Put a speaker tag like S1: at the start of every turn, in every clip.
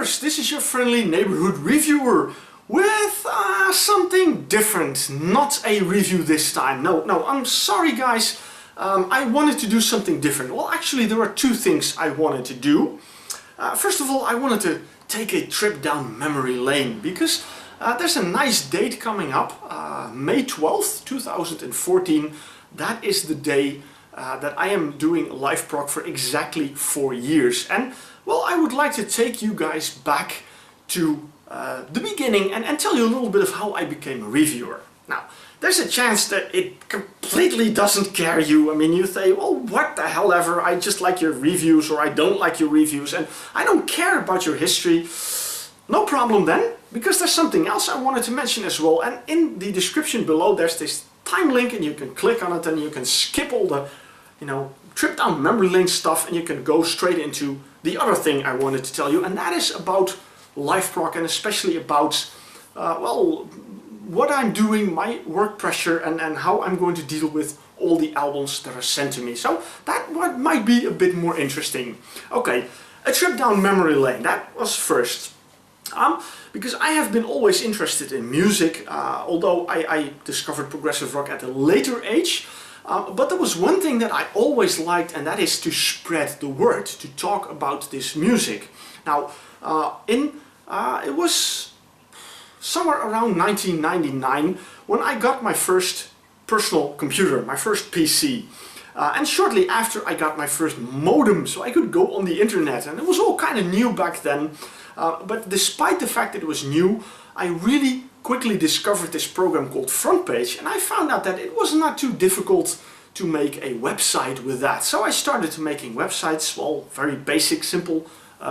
S1: viewers, this is your friendly neighborhood reviewer with something different. Not a review this time. No, I'm sorry guys. I wanted to do something different. Well, actually there are two things I wanted to do. First of all, I wanted to take a trip down memory lane because there's a nice date coming up, May 12th, 2014. That is the day that I am doing liveprog for exactly 4 years. And well, I would like to take you guys back to the beginning and tell you a little bit of how I became a reviewer. Now, there's a chance that it completely doesn't care you. I mean, you say, well, what the hell ever, I just like your reviews, or I don't like your reviews, and I don't care about your history. No problem then, because there's something else I wanted to mention as well. And in the description below, there's this time link, and you can click on it and you can skip all the, trip down memory lane stuff, and you can go straight into the other thing I wanted to tell you, and that is about liveprog, and especially about, well, what I'm doing, my work pressure, and how I'm going to deal with all the albums that are sent to me. So that might be a bit more interesting. Okay, a trip down memory lane, that was first. Because I have been always interested in music, although I discovered progressive rock at a later age. But there was one thing that I always liked, and that is to spread the word, to talk about this music. Now, it was somewhere around 1999 when I got my first personal computer, my first PC. And shortly after I got my first modem, so I could go on the internet, and it was all kind of new back then. But despite the fact that it was new, I really quickly discovered this program called FrontPage, and I found out that it was not too difficult to make a website with that. So I started making websites, well, very basic, simple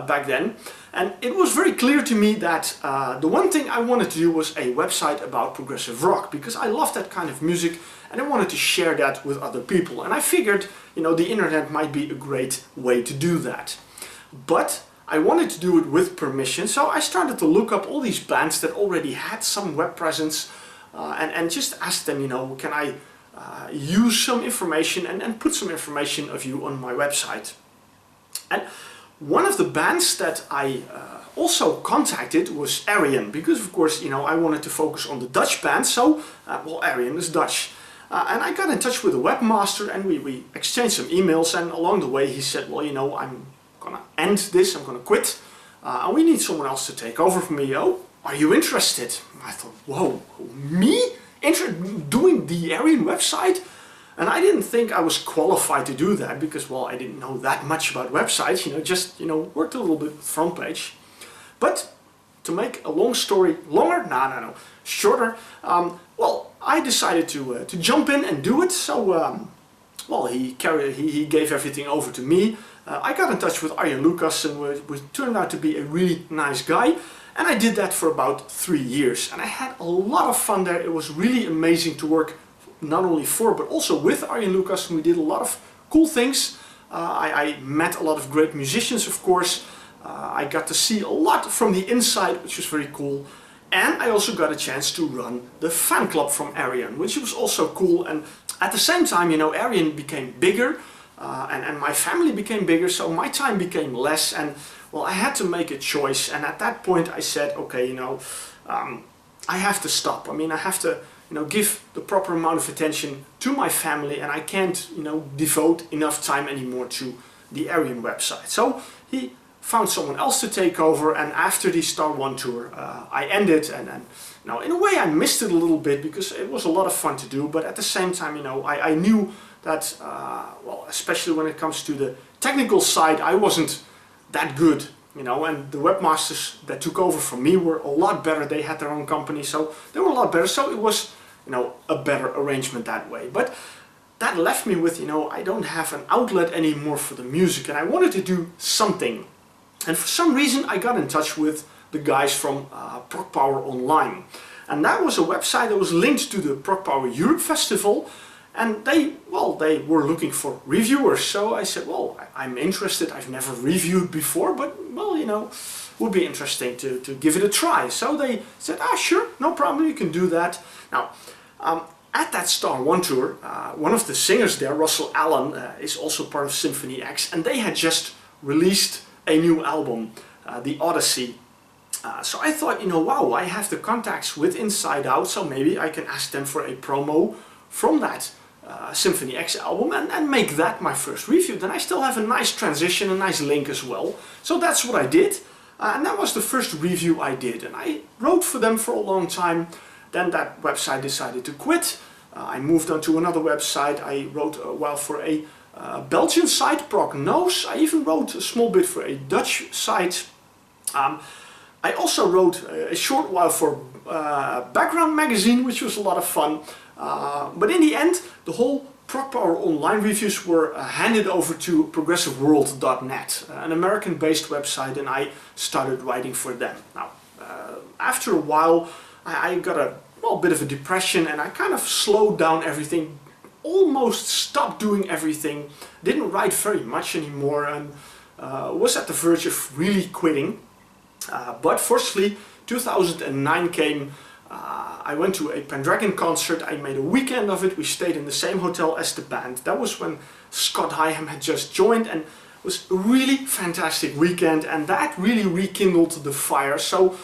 S1: back then. And it was very clear to me that the one thing I wanted to do was a website about progressive rock, because I love that kind of music and I wanted to share that with other people. And I figured, the internet might be a great way to do that. But I wanted to do it with permission, so I started to look up all these bands that already had some web presence and just ask them, can I use some information and put some information of you on my website. And one of the bands that I also contacted was Arian, because of course, I wanted to focus on the Dutch band, so, well, Arian is Dutch. And I got in touch with the webmaster and we exchanged some emails, and along the way he said, well, I'm gonna end this, I'm gonna quit, and we need someone else to take over for me. Oh, are you interested? I thought, whoa, me? Doing the Arian website? And I didn't think I was qualified to do that because, well, I didn't know that much about websites, just, worked a little bit with FrontPage. But to make a long story longer, no, shorter, well, I decided to jump in and do it. So, well, he gave everything over to me. I got in touch with Arjen Lucas, and we turned out to be a really nice guy. And I did that for about 3 years. And I had a lot of fun there. It was really amazing to work not only for, but also with Arjen Lucas. And we did a lot of cool things. I met a lot of great musicians, of course. I got to see a lot from the inside, which was very cool. And I also got a chance to run the fan club from Arian, which was also cool. And at the same time, Arian became bigger. And my family became bigger, so my time became less, and well, I had to make a choice. And at that point I said, okay, I have to stop. I mean, I have to give the proper amount of attention to my family, and I can't devote enough time anymore to the Arian website. So he found someone else to take over, and after the Star One tour I ended, and in a way I missed it a little bit because it was a lot of fun to do, but at the same time I knew that, well, especially when it comes to the technical side, I wasn't that good, and the webmasters that took over from me were a lot better. They had their own company, so they were a lot better, so it was, a better arrangement that way. But that left me with, I don't have an outlet anymore for the music, and I wanted to do something. And for some reason I got in touch with the guys from Prog Power Online. And that was a website that was linked to the Prog Power Europe Festival. And they were looking for reviewers, so I said, well, I'm interested. I've never reviewed before, but, well, would be interesting to give it a try. So they said, sure, no problem, you can do that. Now, at that Star One tour, one of the singers there, Russell Allen, is also part of Symphony X, and they had just released a new album. the Odyssey. So I thought, you know, wow, I have the contacts with Inside Out, so maybe I can ask them for a promo from that Symphony X album and make that my first review. Then I still have a nice transition, a nice link as well. So that's what I did. And that was the first review I did. And I wrote for them for a long time. Then that website decided to quit. I moved on to another website. I wrote a while for a Belgian site, Prog. I even wrote a small bit for a Dutch site. I also wrote a short while for Background magazine, which was a lot of fun. But in the end, the whole Prog Power Online reviews were handed over to progressiveworld.net, an American-based website, and I started writing for them. Now, after a while, I got a bit of a depression, and I kind of slowed down everything, almost stopped doing everything, didn't write very much anymore, and was at the verge of really quitting. But fortunately, 2009 came. I went to a Pendragon concert. I made a weekend of it. We stayed in the same hotel as the band. That was when Scott Hyam had just joined, and it was a really fantastic weekend, and that really rekindled the fire. So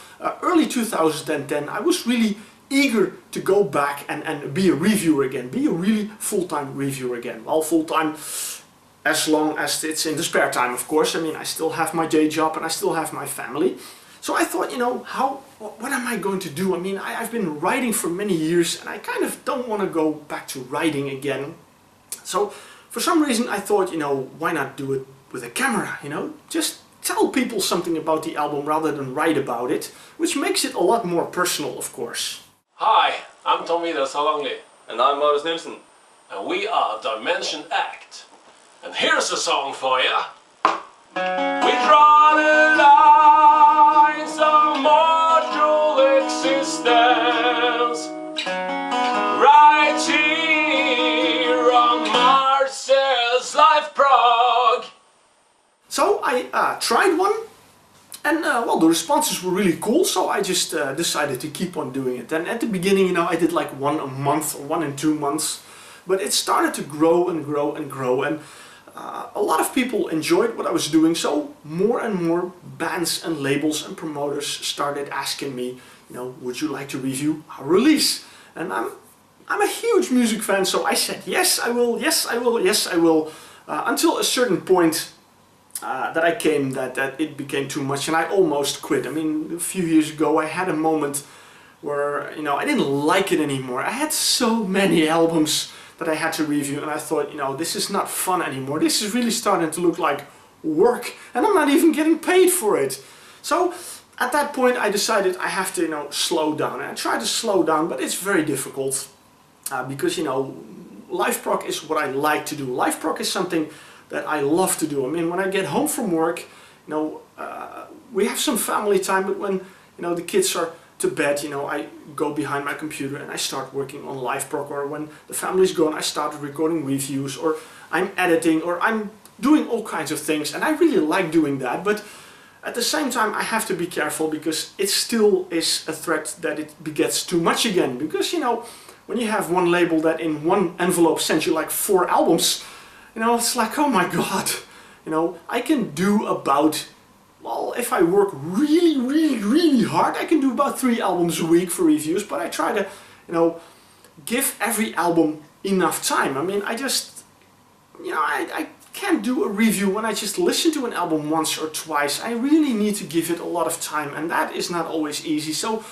S1: early 2010 I was really eager to go back and be a reviewer again, be a really full-time reviewer again. Well, full-time as long as it's in the spare time, of course. I mean, I still have my day job and I still have my family. So I thought, you know, what am I going to do? I mean, I've been writing for many years and I kind of don't want to go back to writing again. So for some reason I thought, you know, why not do it with a camera, you know? Just tell people something about the album rather than write about it, which makes it a lot more personal, of course.
S2: Hi, I'm Tom Vidar Salongli.
S3: And I'm Marius Nilsson.
S2: And we are Dimension Act. And here's a song for you. We draw the lines of mortal existence right here on Marcel's liveprog.
S1: So I tried one, and well, the responses were really cool, so I just decided to keep on doing it. And at the beginning, you know, I did like one a month or 1 in 2 months, but it started to grow and grow and grow, and a lot of people enjoyed what I was doing, so more and more bands and labels and promoters started asking me, you know, would you like to review our release? And I'm a huge music fan, so I said, yes, I will, yes, I will, yes, I will, until a certain point that I came that it became too much and I almost quit. I mean, a few years ago I had a moment where, you know, I didn't like it anymore. I had so many albums that I had to review, and I thought, you know, this is not fun anymore. This is really starting to look like work, and I'm not even getting paid for it. So at that point I decided I have to, you know, slow down. And I try to slow down, but it's very difficult because, you know, live prog is what I like to do. Live prog is something that I love to do. I mean, when I get home from work, you know, we have some family time, but when, you know, the kids are to bed, you know, I go behind my computer and I start working on live prog, or when the family's gone I start recording reviews, or I'm editing, or I'm doing all kinds of things, and I really like doing that. But at the same time I have to be careful, because it still is a threat that it begets too much again, because, you know, when you have one label that in one envelope sends you like 4 albums, you know, it's like, oh my god, you know, I can do about, well, if I work really hard, I can do about 3 albums a week for reviews, but I try to, you know, give every album enough time. I mean, I just, you know, I can't do a review when I just listen to an album once or twice. I really need to give it a lot of time, and that is not always easy. So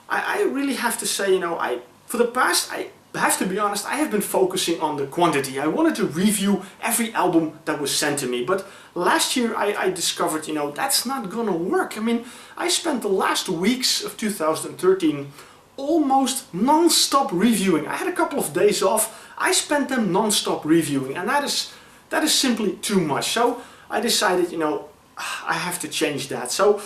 S1: I really have to say, you know, for the past, I have to be honest, I have been focusing on the quantity. I wanted to review every album that was sent to me, but last year I discovered, you know, that's not gonna work. I mean, I spent the last weeks of 2013 almost non-stop reviewing. I had a couple of days off. I spent them non-stop reviewing, and that is simply too much. So I decided, you know, I have to change that. So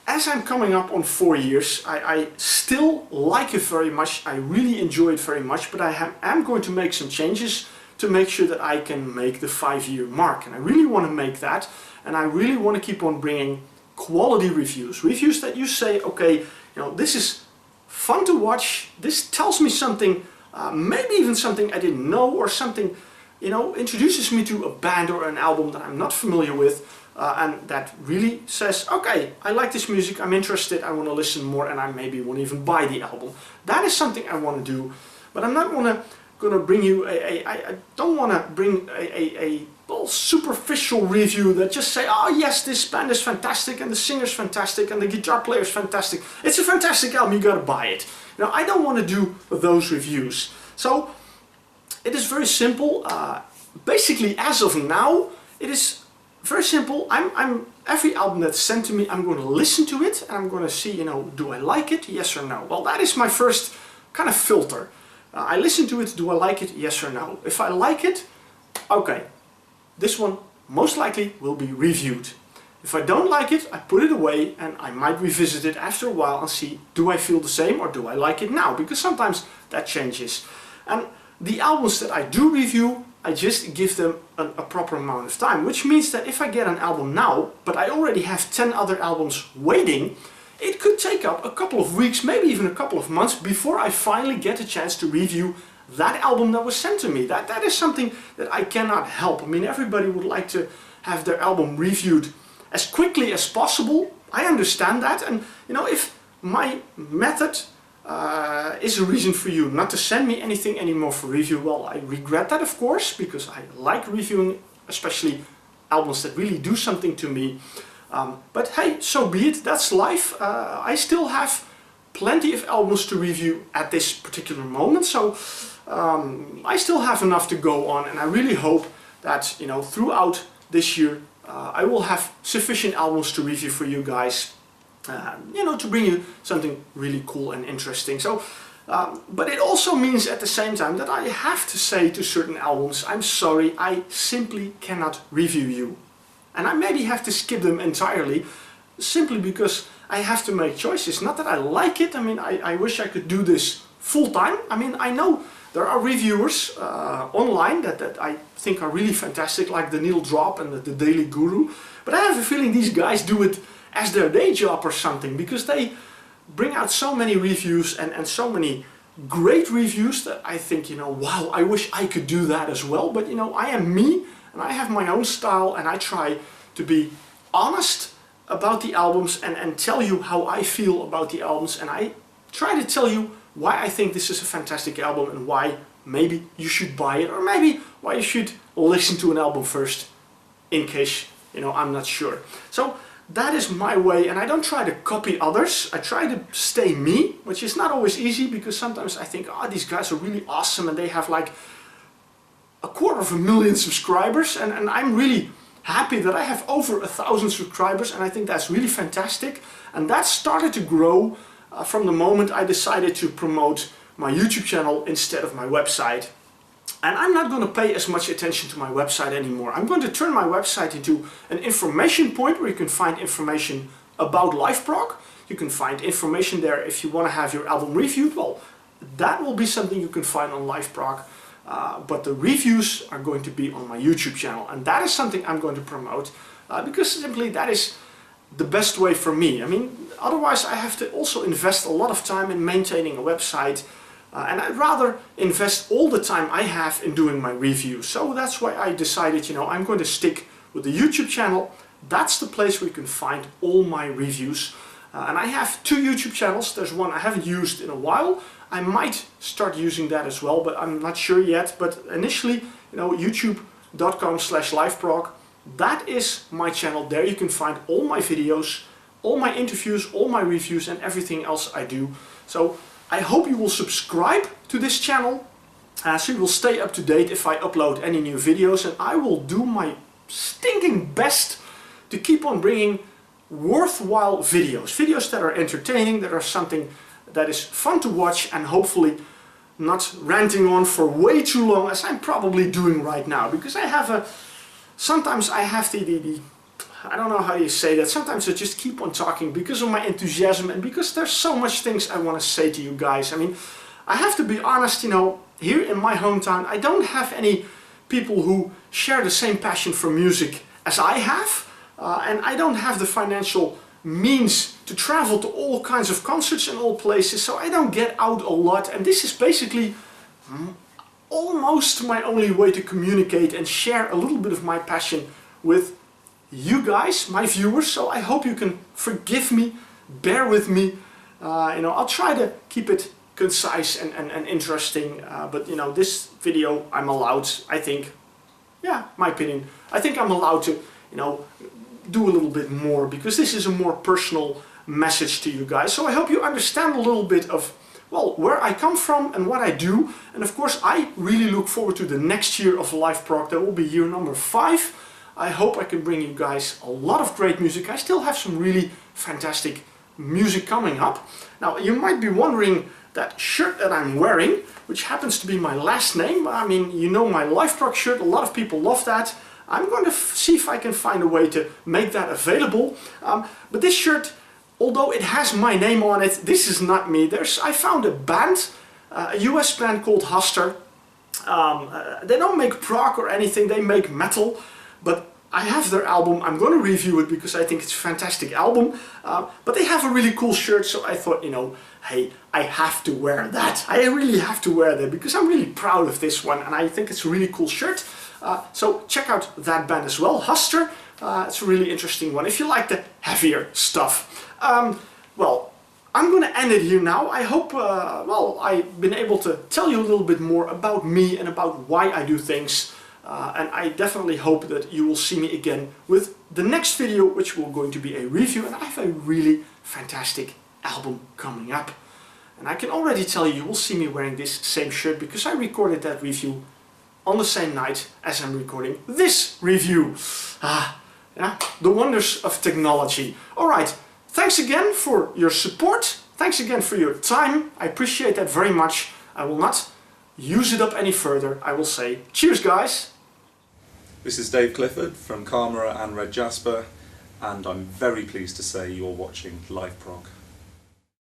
S1: as I'm coming up on 4 years, I still like it very much. I really enjoy it very much, but I am going to make some changes to make sure that I can make the 5-year mark. And I really want to make that, and I really want to keep on bringing quality reviews. Reviews that you say, okay, you know, this is fun to watch, this tells me something, maybe even something I didn't know, or something you know, introduces me to a band or an album that I'm not familiar with, and that really says, okay, I like this music, I'm interested, I want to listen more, and I maybe won't even buy the album. That is something I want to do, but I'm not gonna bring you I don't want to bring a well, superficial review that just say, oh yes, this band is fantastic, and the singer's fantastic, and the guitar player's fantastic. It's a fantastic album, you gotta buy it. Now, I don't want to do those reviews. So, it is very simple. Basically, as of now, it is very simple. Every album that's sent to me, I'm going to listen to it, and I'm going to see, you know, do I like it, yes or no. Well, that is my first kind of filter. I listen to it, do I like it, yes or no. If I like it, okay, this one most likely will be reviewed. If I don't like it, I put it away, and I might revisit it after a while and see, do I feel the same or do I like it now? Because sometimes that changes. And the albums that I do review, I just give them a proper amount of time, which means that if I get an album now, but I already have 10 other albums waiting, it could take up a couple of weeks, maybe even a couple of months before I finally get a chance to review that album that was sent to me. That is something that I cannot help. I mean, everybody would like to have their album reviewed as quickly as possible. I understand that, and you know, if my method is a reason for you not to send me anything anymore for review, well, I regret that, of course, because I like reviewing, especially albums that really do something to me. But hey, so be it, that's life. I still have plenty of albums to review at this particular moment, so I still have enough to go on, and I really hope that, you know, throughout this year I will have sufficient albums to review for you guys, you know, to bring you something really cool and interesting. So, but it also means at the same time that I have to say to certain albums, I'm sorry, I simply cannot review you. And I maybe have to skip them entirely, simply because I have to make choices. Not that I like it, I mean, I wish I could do this full time. I mean, I know there are reviewers online that I think are really fantastic, like the Neil Drop and the Daily Guru. But I have a feeling these guys do it as their day job or something, because they bring out so many reviews and so many great reviews that I think, you know, wow, I wish I could do that as well. But you know, I am me, and I have my own style, and I try to be honest about the albums and tell you how I feel about the albums, and I try to tell you why I think this is a fantastic album and why maybe you should buy it, or maybe why you should listen to an album first, in case, you know, I'm not sure. So that is my way, and I don't try to copy others. I try to stay me, which is not always easy, because sometimes I think, oh, these guys are really awesome and they have like 250,000 subscribers, and I'm really happy that I have over 1,000 subscribers, and I think that's really fantastic. And that started to grow from the moment I decided to promote my YouTube channel instead of my website. And I'm not going to pay as much attention to my website anymore. I'm going to turn my website into an information point where you can find information about liveprog. You can find information there if you want to have your album reviewed. Well, that will be something you can find on liveprog. But the reviews are going to be on my YouTube channel, and that is something I'm going to promote because simply that is the best way for me. I mean, otherwise I have to also invest a lot of time in maintaining a website, and I'd rather invest all the time I have in doing my reviews. So that's why I decided, you know, I'm going to stick with the YouTube channel. That's the place where you can find all my reviews. And I have 2 YouTube channels. There's one I haven't used in a while. I might start using that as well, but I'm not sure yet. But initially, you know, youtube.com/liveprog, that is my channel. There you can find all my videos, all my interviews, all my reviews, and everything else I do. So I hope you will subscribe to this channel, so you will stay up to date if I upload any new videos, and I will do my stinking best to keep on bringing worthwhile videos that are entertaining, that are something that is fun to watch, and hopefully not ranting on for way too long, as I'm probably doing right now, because I have sometimes I have I don't know how you say that, sometimes I just keep on talking because of my enthusiasm and because there's so much things I want to say to you guys. I mean, I have to be honest, you know, here in my hometown I don't have any people who share the same passion for music as I have. And I don't have the financial means to travel to all kinds of concerts in all places, so I don't get out a lot, and this is basically almost my only way to communicate and share a little bit of my passion with you guys, my viewers. So I hope you can forgive me, bear with me. I'll try to keep it concise and interesting, but this video I'm allowed, I think, yeah, my opinion, I think I'm allowed to, do a little bit more, because this is a more personal message to you guys. So I hope you understand a little bit of, well, where I come from and what I do. And of course, I really look forward to the next year of liveprog. That will be year number 5. I hope I can bring you guys a lot of great music. I still have some really fantastic music coming up. Now, you might be wondering, that shirt that I'm wearing, which happens to be my last name, I mean, my liveprog shirt, a lot of people love that. I'm going to see if I can find a way to make that available. But this shirt, although it has my name on it, this is not me. I found a band, a US band called Huster. They don't make prog or anything, they make metal, but I have their album. I'm going to review it because I think it's a fantastic album. But they have a really cool shirt, so I thought, hey, I have to wear that. I really have to wear that because I'm really proud of this one and I think it's a really cool shirt. So check out that band as well, Huster. It's a really interesting one if you like the heavier stuff. Well, I'm going to end it here now. I hope, I've been able to tell you a little bit more about me and about why I do things. And I definitely hope that you will see me again with the next video, which will going to be a review. And I have a really fantastic album coming up. And I can already tell you will see me wearing this same shirt because I recorded that review on the same night as I'm recording this review. Yeah, the wonders of technology. Alright, thanks again for your support. Thanks again for your time. I appreciate that very much. I will not use it up any further. I will say cheers, guys.
S3: This is Dave Clifford from Karma and Red Jasper, and I'm very pleased to say you're watching liveprog.